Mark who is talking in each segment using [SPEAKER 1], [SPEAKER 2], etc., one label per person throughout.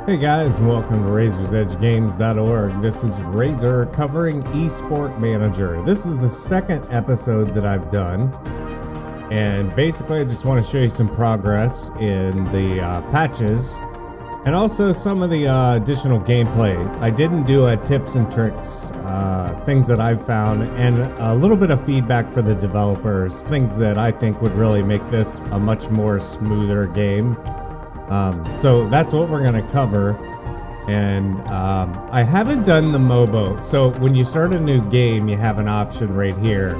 [SPEAKER 1] Hey guys, and welcome to RazorsEdgeGames.org. This is Razor covering ESPORT Manager. This is the second episode that I've done, and basically I just want to show you some progress in the patches and also some of the additional gameplay. I didn't do a tips and tricks, things that I've found, and a little bit of feedback for the developers, things that I think would really make this a much more smoother game. So that's what we're going to cover. And I haven't done the MOBA. So when you start a new game, you have an option right here.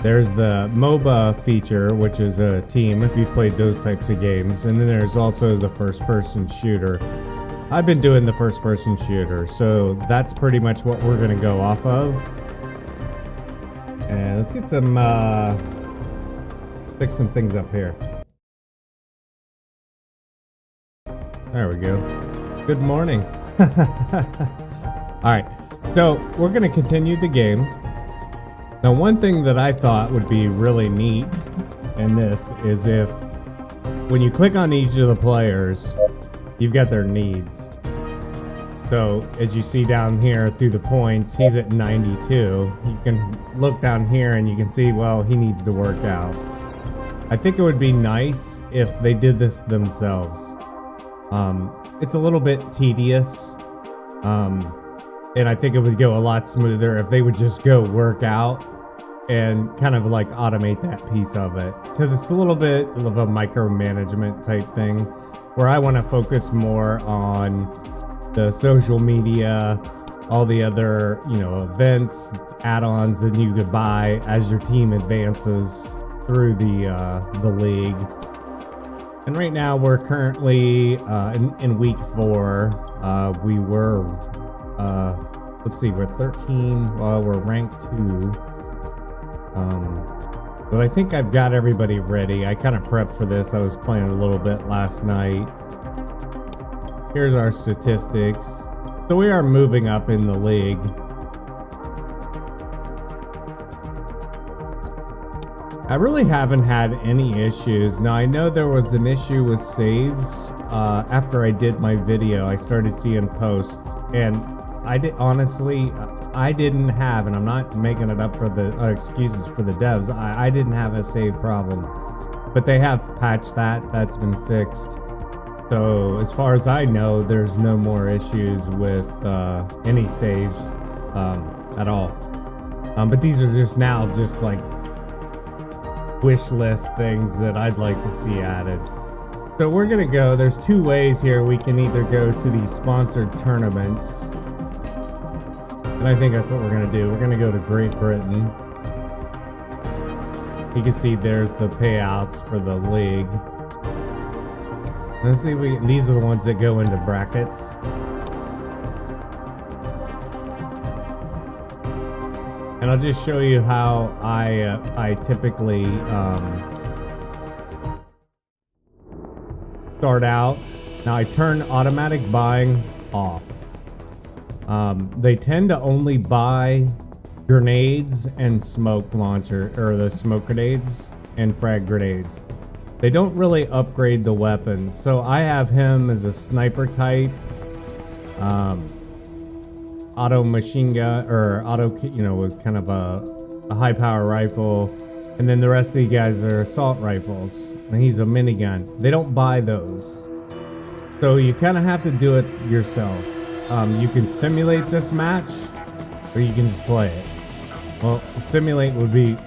[SPEAKER 1] There's the MOBA feature, which is a team, if you've played those types of games. And then there's also the first-person shooter. I've been doing the first-person shooter, so that's pretty much what we're going to go off of. And let's get some, fix some things up here. There we go. Good morning. Alright, so we're going to continue the game. Now, one thing that I thought would be really neat in this is if, when you click on each of the players, you've got their needs. So, as you see down here through the points, he's at 92. You can look down here and you can see, well, he needs to work out. I think it would be nice if they did this themselves. It's a little bit tedious, and I think it would go a lot smoother if they would just go work out and kind of like automate that piece of it, because it's a little bit of a micromanagement type thing where I want to focus more on the social media, all the other, events, add-ons that you could buy as your team advances through the league. And right now we're currently in week 4. We were, let's see, we're 13. Well, we're ranked 2. But I think I've got everybody ready. I kind of prepped for this. I was playing a little bit last night. Here's our statistics. So we are moving up in the league. I really haven't had any issues. Now, I know there was an issue with saves. After I did my video, I started seeing posts, and I didn't have, and I'm not making it up for the excuses for the devs. I didn't have a save problem, but they have patched that. That's been fixed. So as far as I know, there's no more issues with any saves at all. But these are just now just like wish list things that I'd like to see added. So we're gonna go, there's 2 ways here. We can either go to the sponsored tournaments, and I think that's what we're gonna do. We're gonna go to Great Britain. You can see there's the payouts for the league. Let's see, these are the ones that go into brackets. And I'll just show you how I typically start out. Now I turn automatic buying off. They tend to only buy grenades and smoke launcher, or the smoke grenades and frag grenades. They don't really upgrade the weapons. So I have him as a sniper type. Auto machine gun, or auto, with kind of a high power rifle, and then the rest of the guys are assault rifles, and he's a minigun. They don't buy those, so you kind of have to do it yourself. You can simulate this match, or you can just play it. Well, simulate would be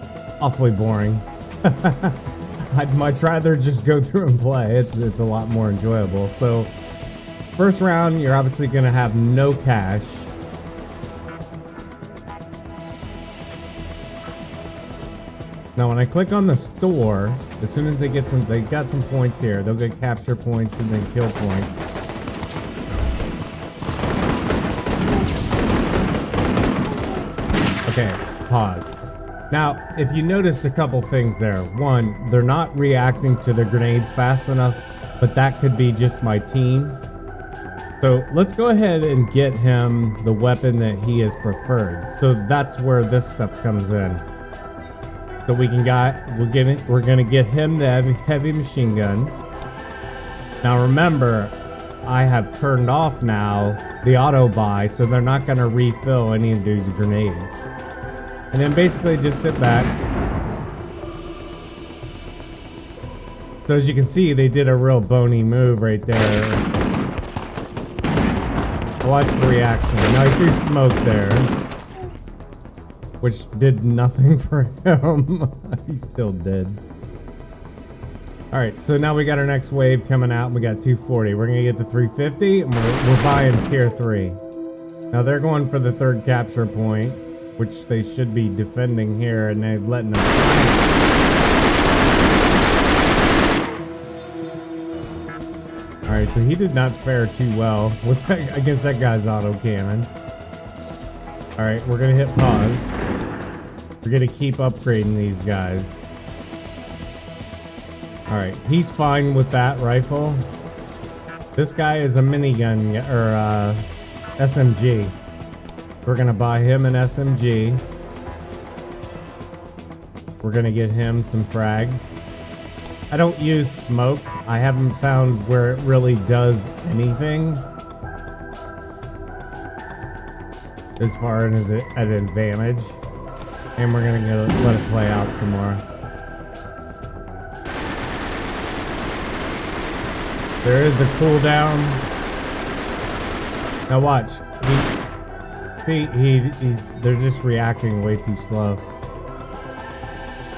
[SPEAKER 1] awfully boring. I'd much rather just go through and play. It's a lot more enjoyable. So first round, you're obviously going to have no cash. Now, when I click on the store, as soon as they got some points here. They'll get capture points and then kill points. Okay, pause. Now, if you noticed a couple things there. One, they're not reacting to the grenades fast enough, but that could be just my team. So let's go ahead and get him the weapon that he has preferred. So that's where this stuff comes in. So we're gonna get him the heavy machine gun. Now remember, I have turned off now the auto buy, so they're not going to refill any of these grenades. And then basically just sit back. So as you can see, they did a real bony move right there. Watch the reaction. Now he threw smoke there, which did nothing for him. He still did. All right, so now we got our next wave coming out. We got 240. We're gonna get to 350, and we're buying tier 3. Now they're going for the third capture point, which they should be defending here, and they're letting them. All right, so he did not fare too well with against that guy's auto cannon. All right, we're gonna hit pause. We're gonna keep upgrading these guys. All right, he's fine with that rifle. This guy is a minigun or SMG. We're gonna buy him an SMG. We're gonna get him some frags. I don't use smoke. I haven't found where it really does anything as far as an advantage. And we're gonna go let it play out some more. There is a cooldown. Now watch. They're just reacting way too slow.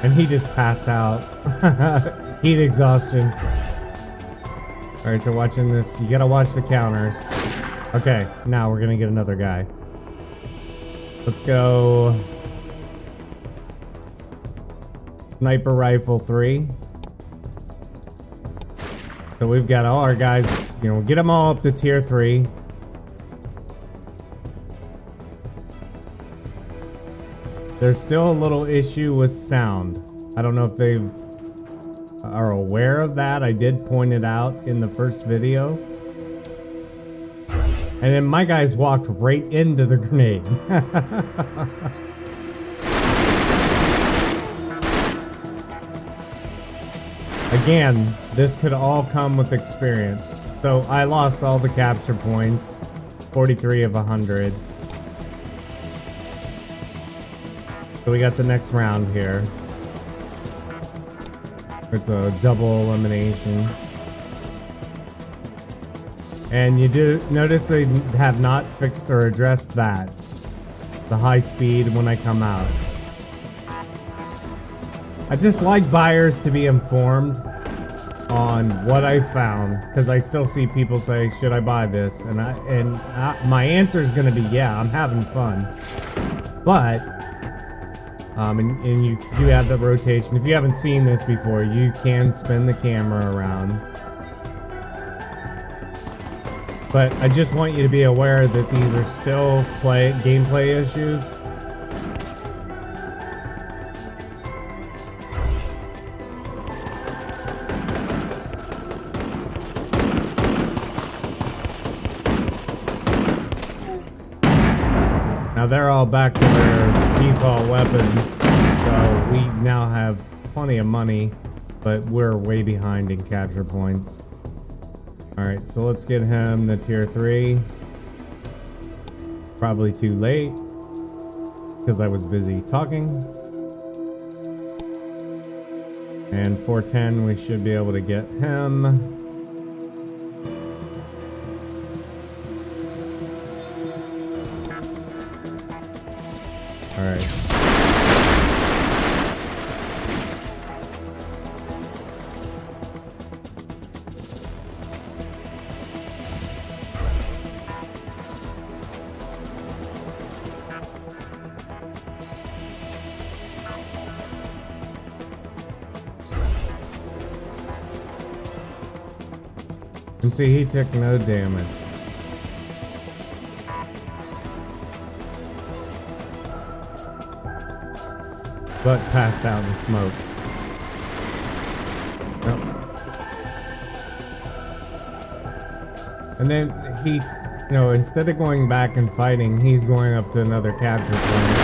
[SPEAKER 1] And he just passed out. Heat exhaustion. Alright, so watching this, you gotta watch the counters. Okay, now we're gonna get another guy. Let's go. Sniper rifle 3. So we've got all our guys, you know, get them all up to tier 3. There's still a little issue with sound. I don't know if they are aware of that. I did point it out in the first video. And then my guys walked right into the grenade. Again, this could all come with experience. So I lost all the capture points, 43 of 100. So we got the next round here. It's a double elimination. And you do notice they have not fixed or addressed that. The high speed when I come out. I just like buyers to be informed on what I found, because I still see people say, should I buy this? And my answer is going to be, yeah, I'm having fun. But and you have the rotation. If you haven't seen this before, you can spin the camera around. But I just want you to be aware that these are still gameplay issues. Now they're all back to their default weapons, so we now have plenty of money, but we're way behind in capture points. Alright, so let's get him the tier 3. Probably too late, because I was busy talking. And 410, we should be able to get him. Alright. And see, he took no damage. But passed out in smoke. Nope. And then he, you know, instead of going back and fighting, he's going up to another capture point.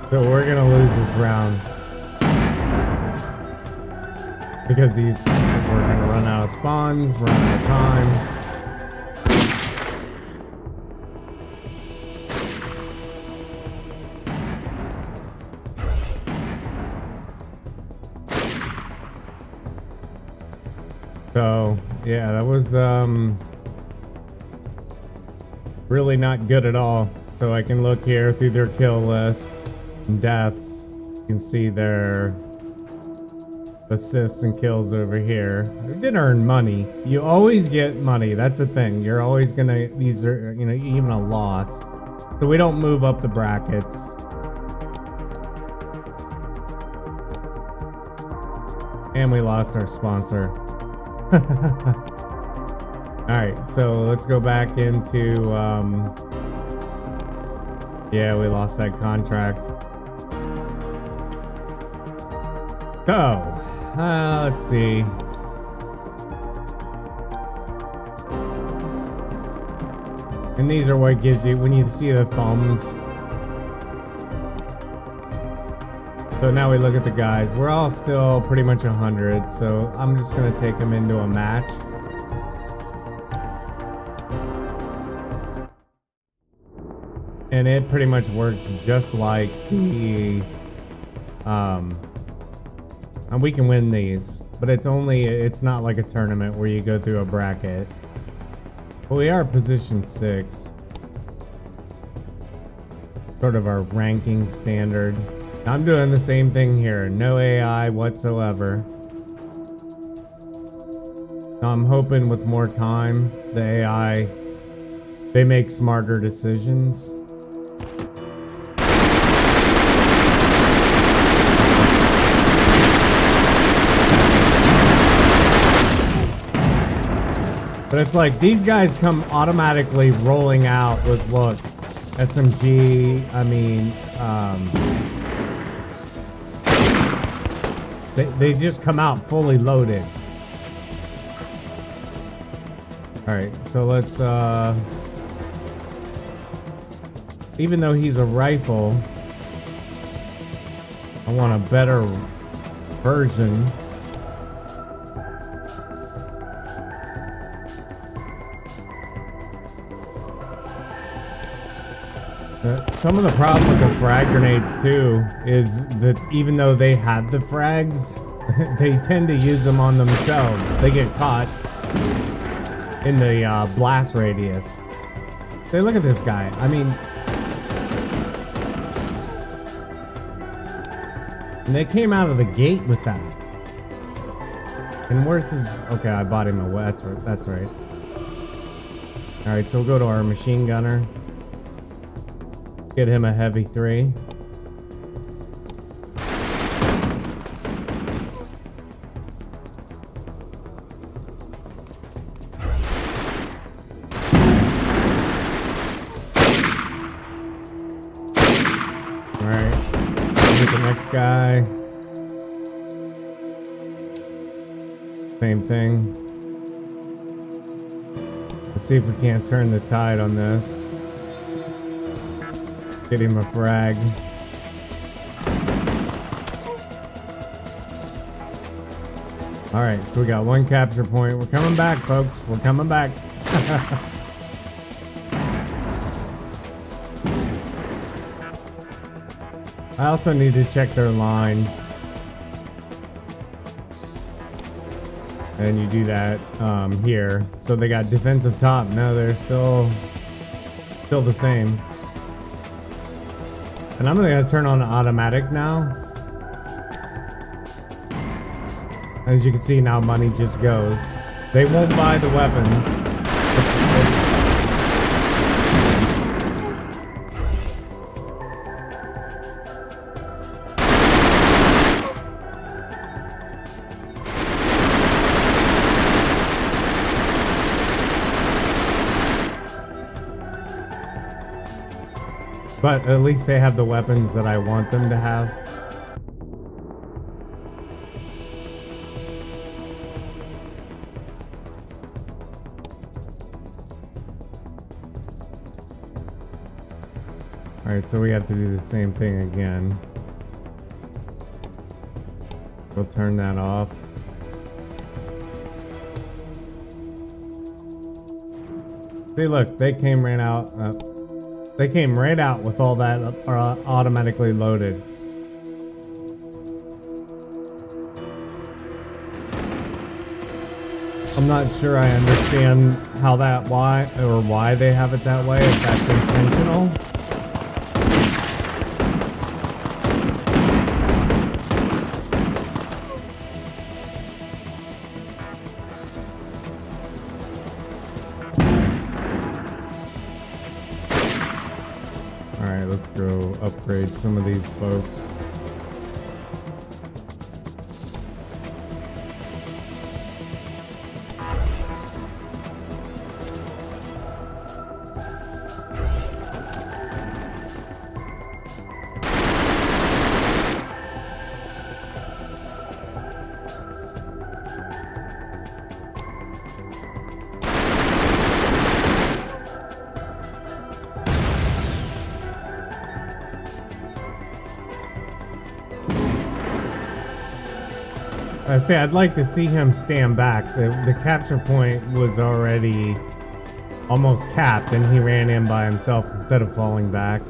[SPEAKER 1] So we're gonna lose this round. Because we're going to run out of spawns, run out of time. So, yeah, that was really not good at all. So I can look here through their kill list and deaths. You can see their assists and kills over here. We did earn money. You always get money. That's the thing. You're always gonna, these are, you know, even a loss. So we don't move up the brackets. And we lost our sponsor. Alright, so let's go back into, yeah, we lost that contract. So, let's see. And these are what gives you, when you see the thumbs. So now we look at the guys. We're all still pretty much 100, so I'm just going to take them into a match. And it pretty much works just like the, and we can win these, but it's not like a tournament where you go through a bracket. But we are position 6. Sort of our ranking standard. I'm doing the same thing here. No AI whatsoever. Now I'm hoping with more time, the AI, they make smarter decisions. But it's like these guys come automatically rolling out with, look, SMG, I mean, they just come out fully loaded. Alright, so let's, even though he's a rifle, I want a better version. Some of the problem with the frag grenades too is that even though they have the frags, they tend to use them on themselves. They get caught in the blast radius. Hey, look at this guy. I mean, and they came out of the gate with that. And where's his? Okay, I bought him a. That's right. All right, so we'll go to our machine gunner. Get him a heavy 3. Alright. Get the next guy. Same thing. Let's see if we can't turn the tide on this. Get him a frag. Alright, so we got 1 capture point. We're coming back, folks. We're coming back. I also need to check their lines. And you do that here. So they got defensive top. No, they're still the same. And I'm gonna turn on automatic now. As you can see now, money just goes. They won't buy the weapons. But at least they have the weapons that I want them to have. Alright, so we have to do the same thing again. We'll turn that off. See, look, they came right out. They came right out with all that automatically loaded. I'm not sure I understand why they have it that way, if that's intentional. Alright, let's go upgrade some of these folks. I say I'd like to see him stand back. The capture point was already almost capped and he ran in by himself instead of falling back.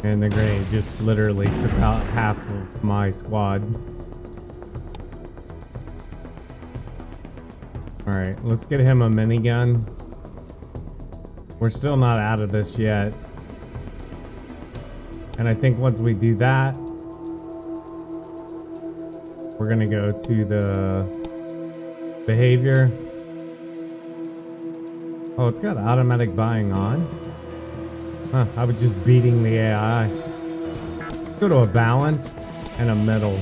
[SPEAKER 1] And the grenade just literally took out half of my squad. Alright, let's get him a minigun. We're still not out of this yet. And I think once we do that, we're gonna go to the behavior. Oh, it's got automatic buying on. Huh, I was just beating the AI. Let's go to a balanced and a middle.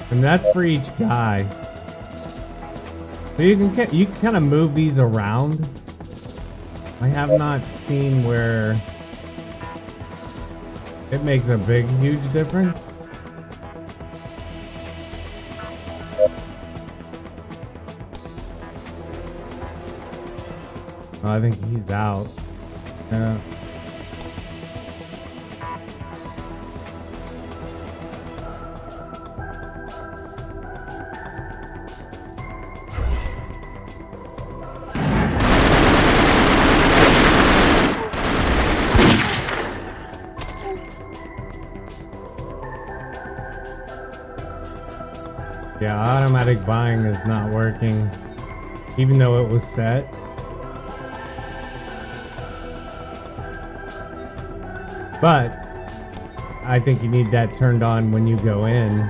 [SPEAKER 1] And that's for each guy. So you can kind of move these around. I have not seen where it makes a huge difference. I think he's out. Yeah. Yeah, automatic buying is not working, even though it was set. But I think you need that turned on when you go in.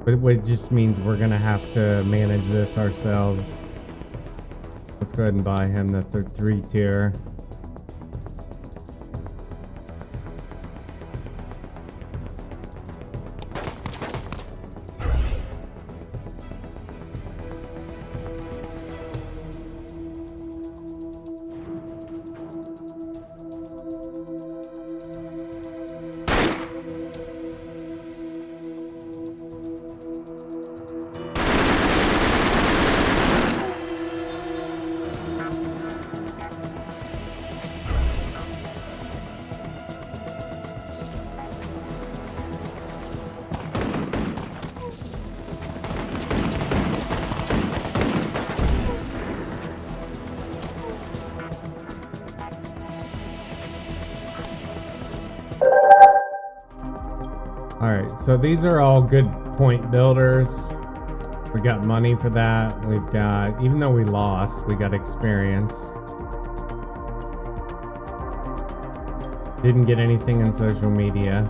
[SPEAKER 1] But it just means we're gonna have to manage this ourselves. Let's go ahead and buy him the 3 tier. Alright, so these are all good point builders. We got money for that. We've got, even though we lost, we got experience. Didn't get anything in social media.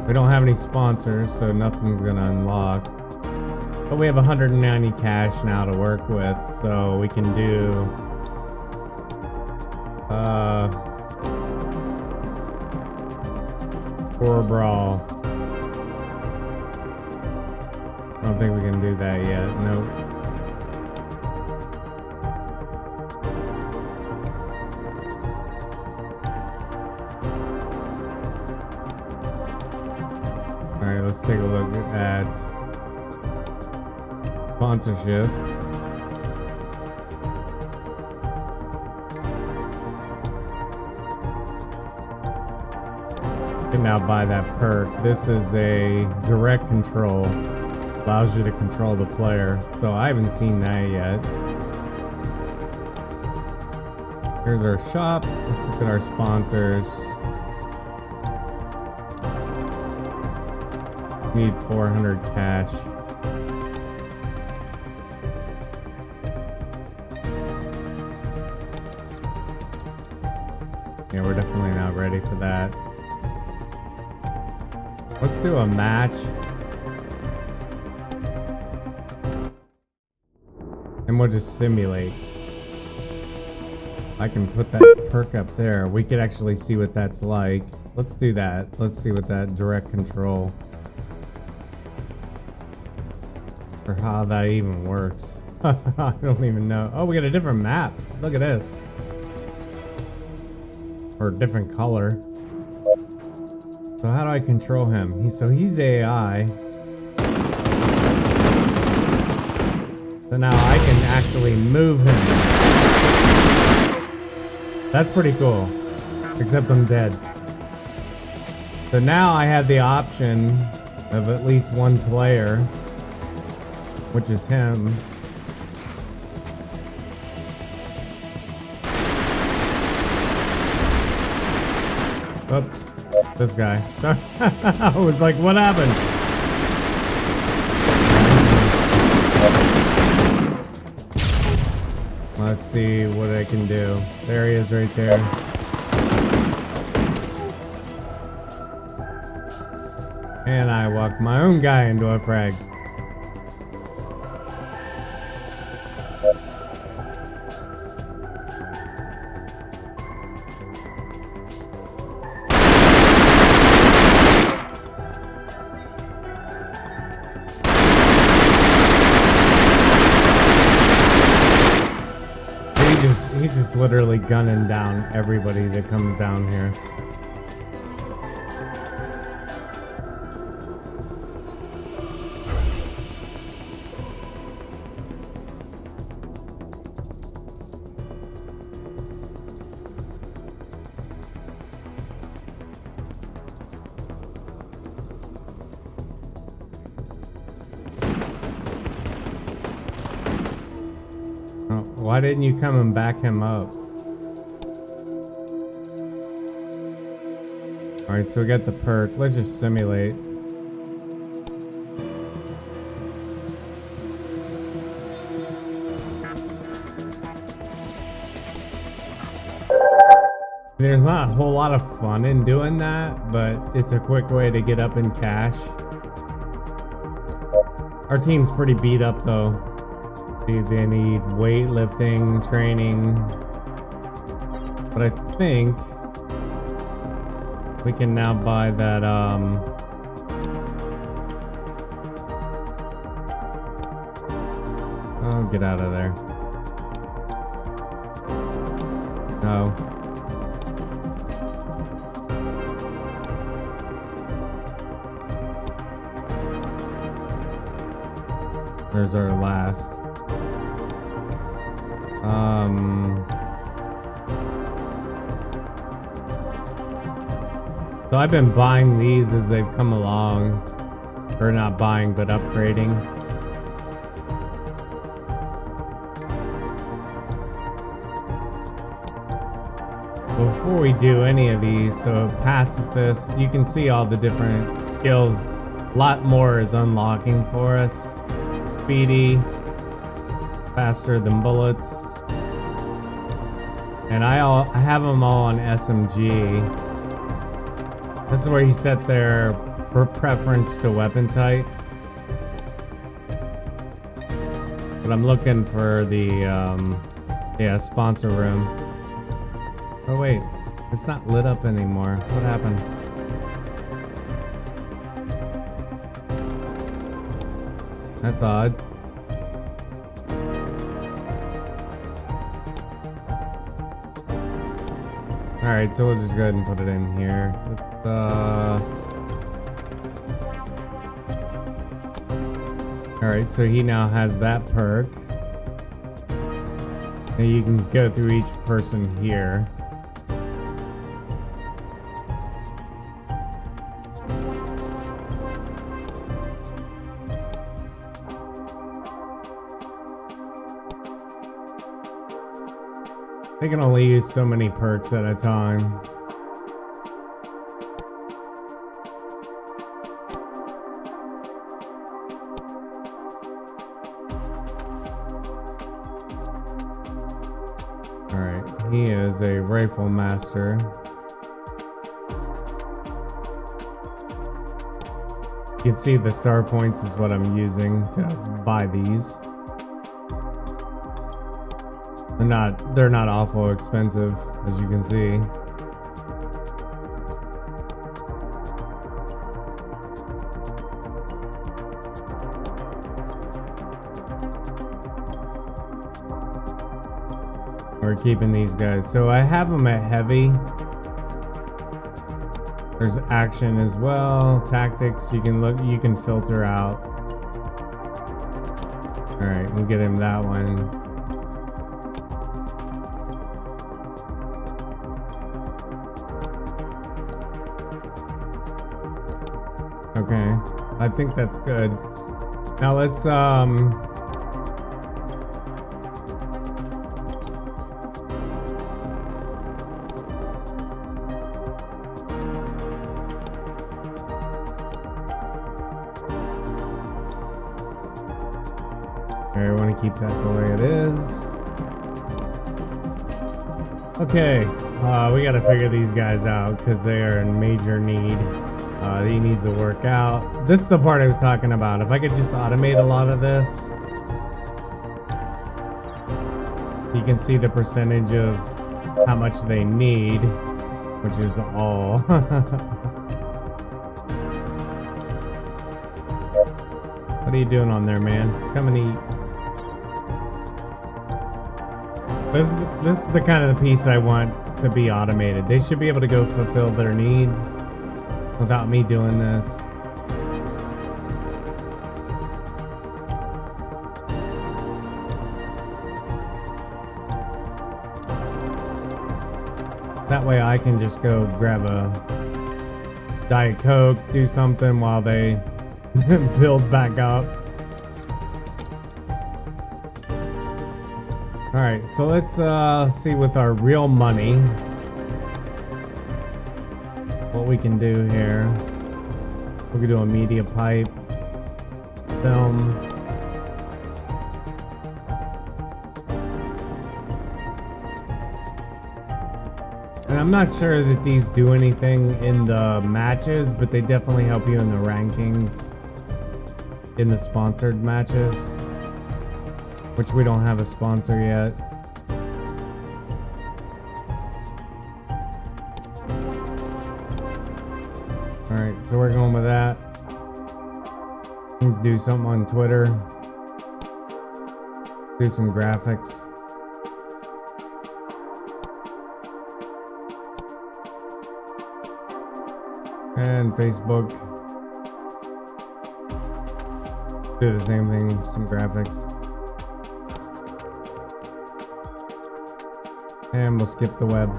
[SPEAKER 1] We don't have any sponsors, so nothing's gonna unlock. But we have 190 cash now to work with, so we can do for a brawl. I don't think we can do that yet. Nope. Alright, let's take a look at sponsorship. You can now buy that perk. This is a direct control. Allows you to control the player. So I haven't seen that yet. Here's our shop. Let's look at our sponsors. Need 400 cash. Yeah, we're definitely not ready for that. Let's do a match. And we'll just simulate. I can put that perk up there. We could actually see what that's like. Let's do that. Let's see what that direct control, or how that even works. I don't even know. Oh, we got a different map. Look at this. Or a different color. So how do I control him? He's AI. So now I can actually move him. That's pretty cool. Except I'm dead. So now I have the option of at least one player, which is him. Oops. This guy. Sorry. I was like, what happened? Let's see what I can do. There he is right there. And I walked my own guy into a frag. He's just literally gunning down everybody that comes down here. Why didn't you come and back him up? Alright, so we got the perk. Let's just simulate. There's not a whole lot of fun in doing that, but it's a quick way to get up in cash. Our team's pretty beat up though. They need weightlifting training, but I think we can now buy that oh, get out of there. No. There's our last. So I've been buying these as they've come along, or not buying, but upgrading. Before we do any of these, so pacifist, you can see all the different skills. A lot more is unlocking for us. Speedy, faster than bullets. And I have them all on SMG. That's where you set their preference to weapon type. But I'm looking for the sponsor room. Oh wait, it's not lit up anymore. What happened? That's odd. Alright, so we'll just go ahead and put it in here. Let's, Alright, so he now has that perk. And you can go through each person here. They can only use so many perks at a time. Alright, he is a rifle master. You can see the star points is what I'm using to buy these. They're not awful expensive, as you can see. We're keeping these guys. So I have them at heavy. There's action as well, tactics. You can filter out. All right, we'll get him that one. Okay, I think that's good. Now let's I want to keep that the way it is. Okay, we got to figure these guys out because they are in major need. He needs to work out. This is the part I was talking about. If I could just automate a lot of this, you can see the percentage of how much they need, which is all. What are you doing on there, man? Come and eat. But this is the kind of the piece I want to be automated. They should be able to go fulfill their needs without me doing this. That way I can just go grab a Diet Coke, do something while they build back up. Alright, so let's see with our real money what we can do here. We can do a media pipe, film. And I'm not sure that these do anything in the matches, but they definitely help you in the rankings, in the sponsored matches, which we don't have a sponsor yet. Alright, so we're going with that. Do something on Twitter. Do some graphics. And Facebook. Do the same thing, some graphics. And we'll skip the web.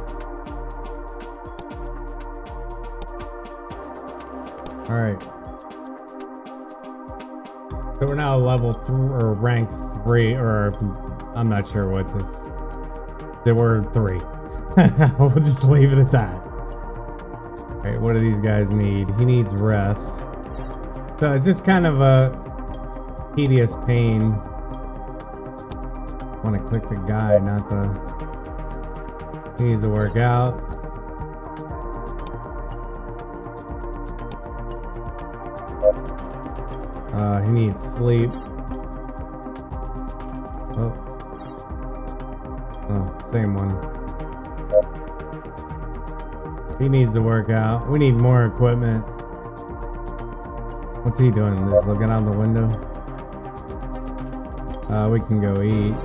[SPEAKER 1] Alright. So we're now level 3 or rank 3, or I'm not sure what this. There were 3. We'll just leave it at that. Alright, what do these guys need? He needs rest. So it's just kind of a tedious pain. I want to click the guy, not the. He needs to work out. He needs sleep. Oh, same one. He needs to work out. We need more equipment. What's he doing? Just looking out the window? We can go eat.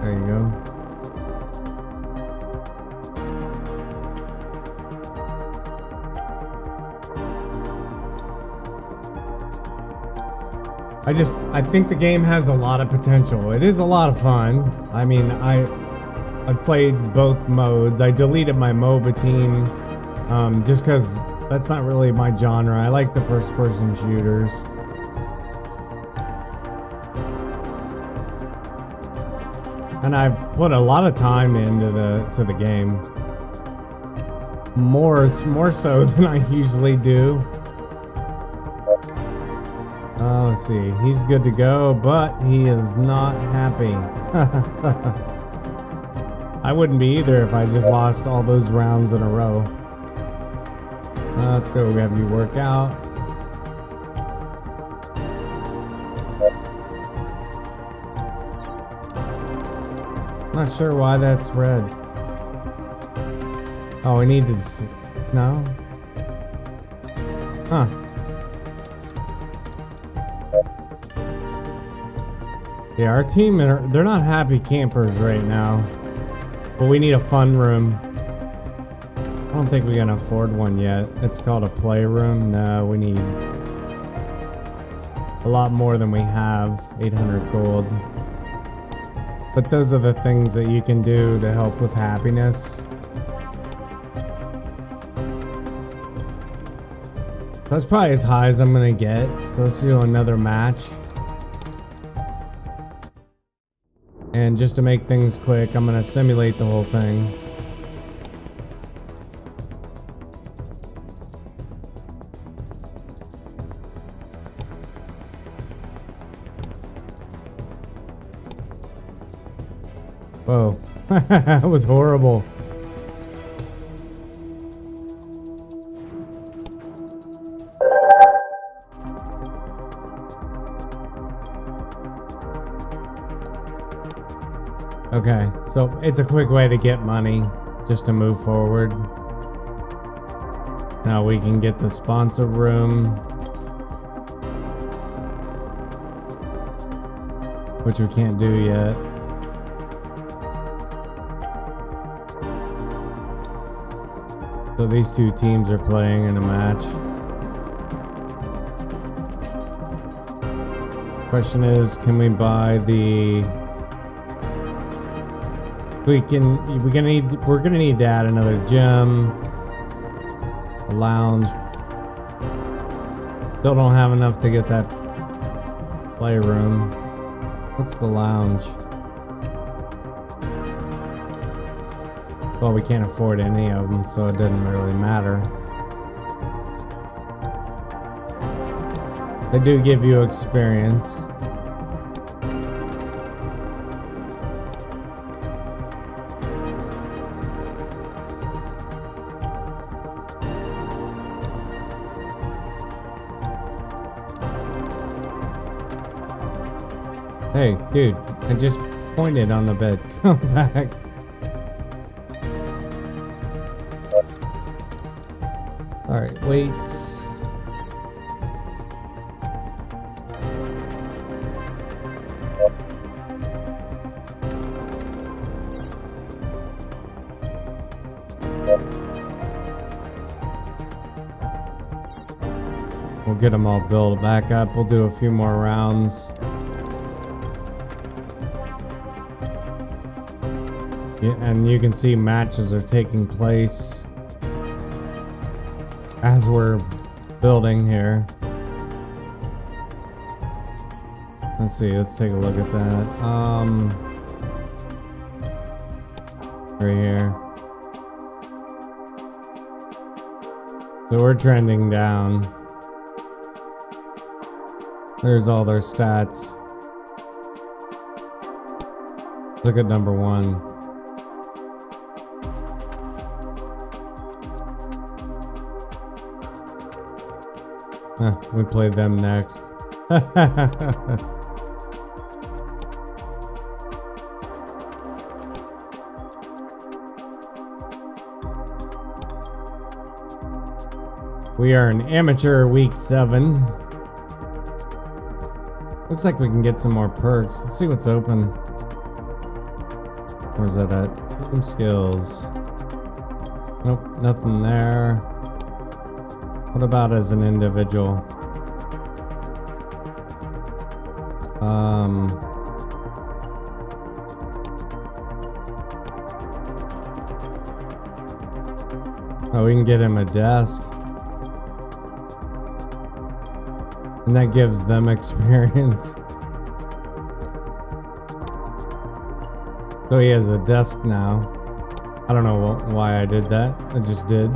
[SPEAKER 1] There you go. I think the game has a lot of potential. It is a lot of fun. I mean, I've played both modes. I deleted my MOBA team just because that's not really my genre. I like the first-person shooters. And I've put a lot of time into the game. More so than I usually do. Let's see. He's good to go, but he is not happy. I wouldn't be either if I just lost all those rounds in a row. Let's go have you work out. Not sure why that's red. Oh, we need to... No? Huh. Yeah, our team, they're not happy campers right now. But we need a fun room. I don't think we can afford one yet. It's called a playroom. No, we need a lot more than we have. 800 gold. But those are the things that you can do to help with happiness. That's probably as high as I'm gonna get. So let's do another match. And just to make things quick, I'm gonna simulate the whole thing. Whoa, that was horrible. Okay, so it's a quick way to get money, just to move forward. Now we can get the sponsor room, which we can't do yet. So these two teams are playing in a match. Question is, can we buy the... We're gonna need to add another gym, a lounge. Still don't have enough to get that playroom. What's the lounge? Well, we can't afford any of them, so it doesn't really matter. They do give you experience. Hey, dude, I just pointed on the bed. Come back. Alright, weights. We'll get them all built back up. We'll do a few more rounds. And you can see matches are taking place as we're building here. Let's see, let's take a look at that. Right here. So we're trending down. There's all their stats. Look at number 1. We played them next. We are in amateur week 7. Looks like we can get some more perks. Let's see what's open. Where's that at? Team skills. Nope, nothing there. What about as an individual? Oh, we can get him a desk. And that gives them experience. So he has a desk now. I don't know why I did that. I just did.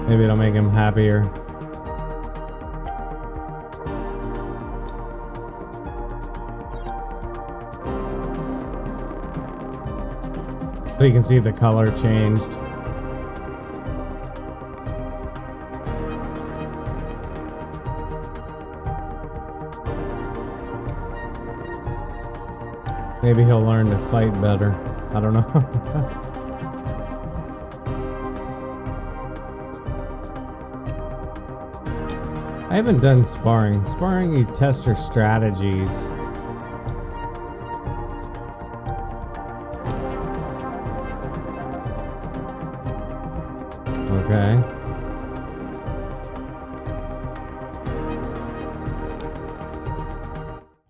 [SPEAKER 1] Maybe it'll make him happier. So you can see the color changed. Maybe he'll learn to fight better. I don't know. I haven't done sparring. Sparring, you test your strategies. Okay.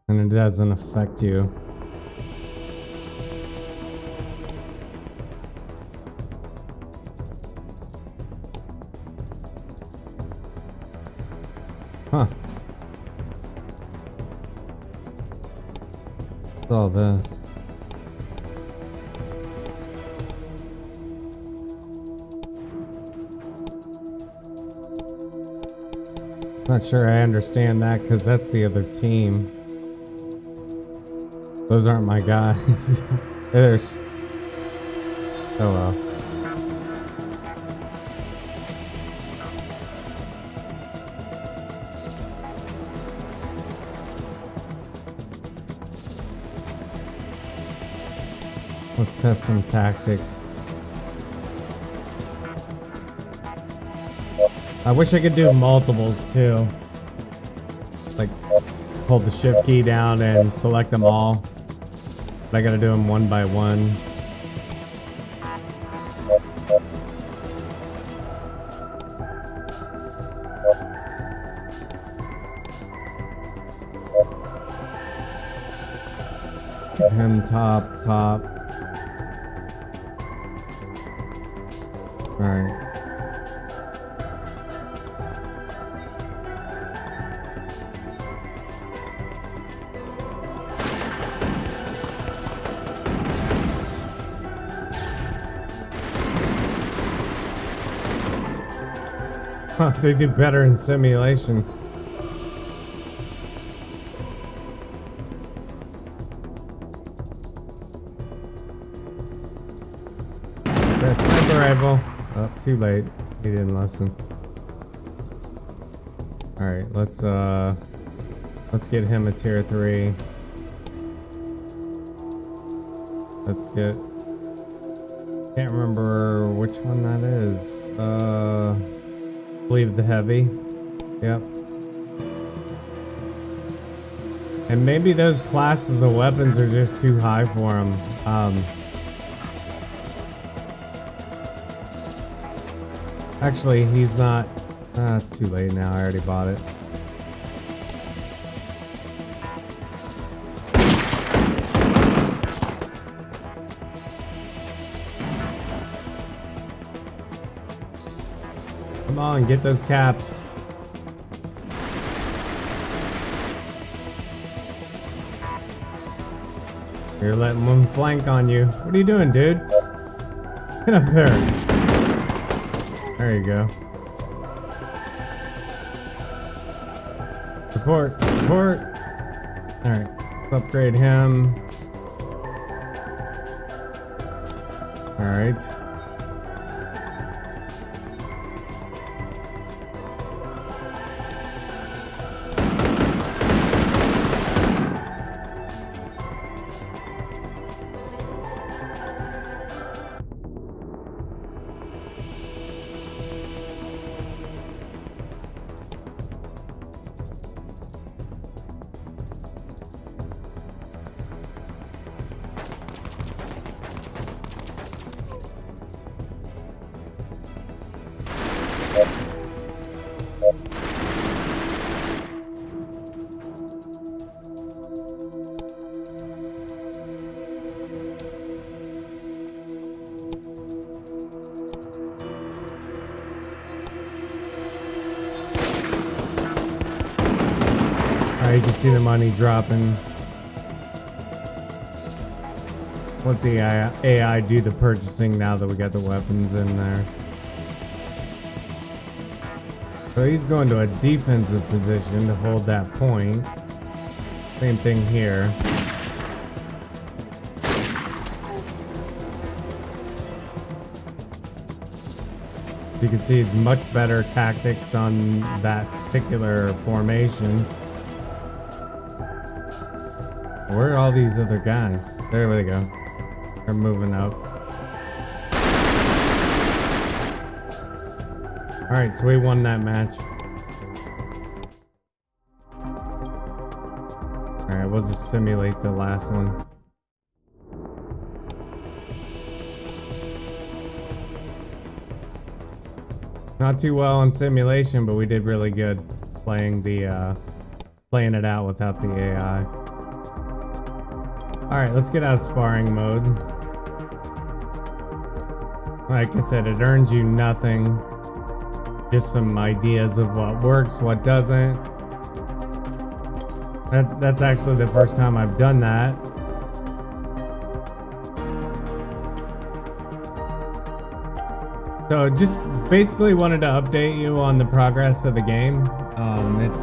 [SPEAKER 1] And it doesn't affect you. Huh. What's all this? Not sure I understand that because that's the other team. Those aren't my guys. There's. Oh well. Let's test some tactics. I wish I could do multiples too. Like, hold the shift key down and select them all. But I gotta do them one by one. Give him top. Alright. Huh, they do better in simulation. That sniper rifle. Oh, too late. He didn't listen. Alright, let's get him a tier 3. Let's get, can't remember which one that is. I believe the heavy. Yep. And maybe those classes of weapons are just too high for him. Actually, he's not. It's too late now. I already bought it. Come on, get those caps. You're letting one flank on you. What are you doing, dude? Get up there. There you go. Support. Alright, let's upgrade him. Alright. you can see the money dropping. Let the AI do the purchasing now that we got the weapons in there. So he's going to a defensive position to hold that point. Same thing here. You can see much better tactics on that particular formation. Where are all these other guys? There we go. They're moving up. Alright, so we won that match. Alright, we'll just simulate the last one. Not too well in simulation, but we did really good playing playing it out without the AI. Alright, let's get out of sparring mode. Like I said, it earns you nothing. Just some ideas of what works, what doesn't. That's actually the first time I've done that. So just basically wanted to update you on the progress of the game. It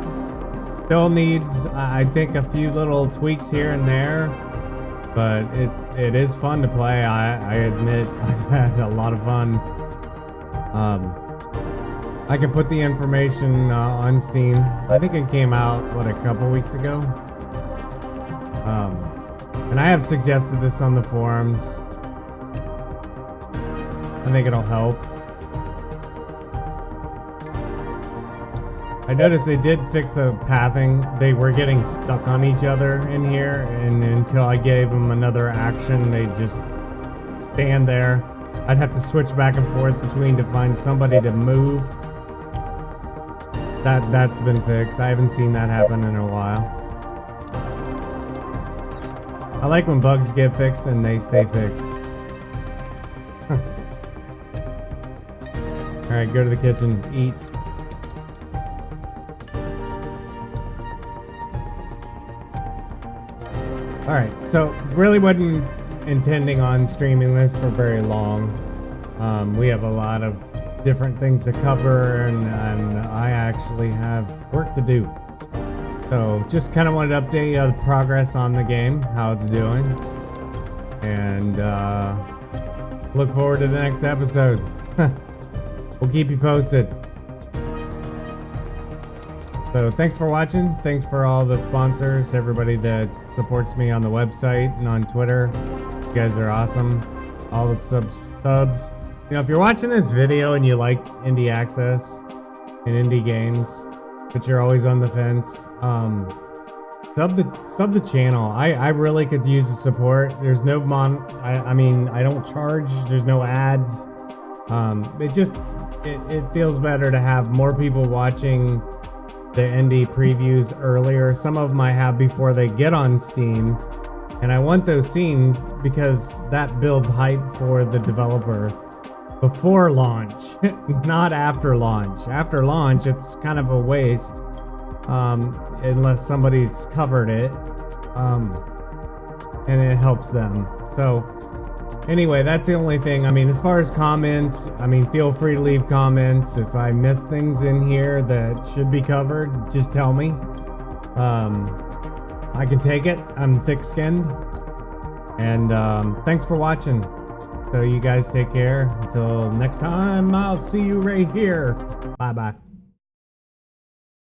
[SPEAKER 1] still needs, I think, a few little tweaks here and there, but it is fun to play. I admit I've had a lot of fun. I can put the information on Steam. I think it came out, what, a couple weeks ago? And I have suggested this on the forums. I think it'll help. I noticed they did fix a pathing. They were getting stuck on each other in here, and until I gave them another action, they just stand there. I'd have to switch back and forth between to find somebody to move. That's been fixed. I haven't seen that happen in a while. I like when bugs get fixed and they stay fixed. Alright, go to the kitchen, eat. Alright, so really wasn't intending on streaming this for very long. We have a lot of different things to cover, and I actually have work to do. So just kind of wanted to update you on the progress on the game, how it's doing, and look forward to the next episode. We'll keep you posted. So thanks for watching. Thanks for all the sponsors, everybody that supports me on the website and on Twitter. You guys are awesome. All the subs. You know, if you're watching this video and you like indie access and indie games, but you're always on the fence, sub the channel. I really could use the support. There's no I mean, I don't charge. There's no ads. It feels better to have more people watching the indie previews earlier. Some of them I have before they get on Steam, and I want those seen because that builds hype for the developer before launch, not after launch. After launch, it's kind of a waste unless somebody's covered it, and it helps them. So anyway, that's the only thing. I mean, as far as comments, I mean, feel free to leave comments. If I miss things in here that should be covered, just tell me. I can take it. I'm thick-skinned. And thanks for watching. So you guys take care. Until next time, I'll see you right here. Bye-bye.